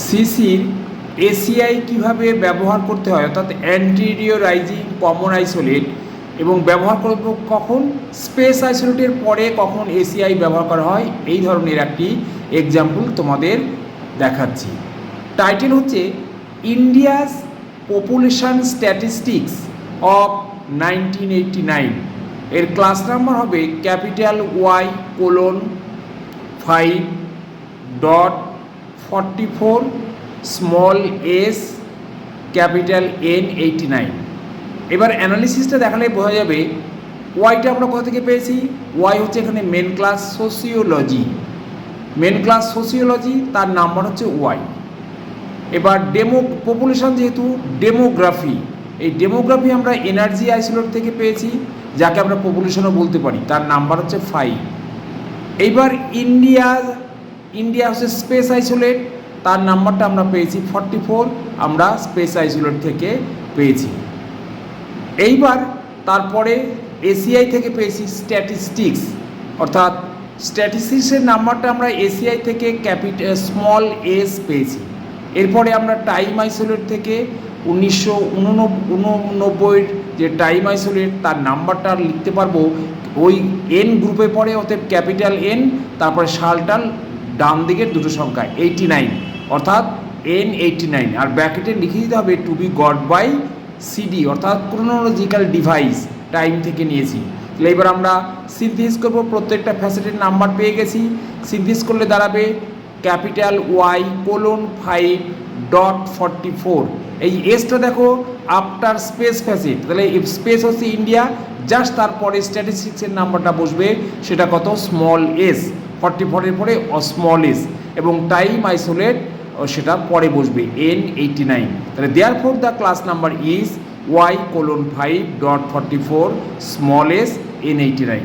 সিসির এসিআই কীভাবে ব্যবহার করতে হয়, অর্থাৎ অ্যান্টিরিওরাইজিং কমন আইসোলেট, এবং ব্যবহার করব কখন, স্পেস আইসোলেটের পরে কখন এসিআই ব্যবহার করা হয়, এই ধরনের একটি এক্সাম্পল তোমাদের দেখাচ্ছি। টাইটেল হচ্ছে ইন্ডিয়াস পপুলেশন স্ট্যাটিস্টিক্স অফ 1989। এর ক্লাস নাম্বার হবে Y:5.44 স্মল এস N89। এবার অ্যানালিসিসটা দেখালে বোঝা যাবে ওয়াইটা আমরা কোথা থেকে পেয়েছি। ওয়াই হচ্ছে এখানে মেন ক্লাস সোসিওলজি, তার নাম্বার হচ্ছে ওয়াই। এবার পপুলেশন যেহেতু ডেমোগ্রাফি, এই ডেমোগ্রাফি আমরা এনার্জি আইসোলেট থেকে পেয়েছি, যাকে আমরা পপুলেশনও বলতে পারি, তার নাম্বার হচ্ছে 5। এইবার ইন্ডিয়া হচ্ছে স্পেস আইসোলেট, তার নাম্বারটা আমরা পেয়েছি 44, আমরা স্পেস আইসোলেট থেকে পেয়েছি। এইবার তারপরে এসিআই থেকে পেয়েছি স্ট্যাটিস্টিক্স, অর্থাৎ স্ট্যাটিস্টিক্সের নাম্বারটা আমরা এসিআই থেকে স্মল এস পেয়েছি। এরপরে আমরা টাইম আইসোলেট থেকে 1989 যে টাইম আইসোলেট, তার নাম্বারটা লিখতে পারবো ওই এন গ্রুপে পড়ে, অতএব ক্যাপিটাল এন, তারপরে সালটাল ডান দিকের দুটো সংখ্যা 89, অর্থাৎ N89, আর ব্র্যাকেটে লিখে দিতে হবে to be got by CD, অর্থাৎ ক্রোনোলজিক্যাল ডিভাইস, টাইম থেকে নিয়েছি। তাহলে এবার আমরা সিনথেসিস করবো, প্রত্যেকটা ফ্যাসেটের নাম্বার পেয়ে গেছি। সিনথেসিস করলে দাঁড়াবে Y:5.44। এই এসটা দেখো আফটার স্পেস ফ্যাসেট, তাহলে স্পেস হচ্ছে ইন্ডিয়া, জাস্ট তারপরে স্ট্যাটিস্টিক্সের নাম্বারটা বসবে, সেটা কত, স্মল এস, 44-এর পরে স্মল এস, এবং টাইম আইসোলেট সেটা পরে বসবে N89। তাহলে therefore the class number is Y:5.44 small S N89।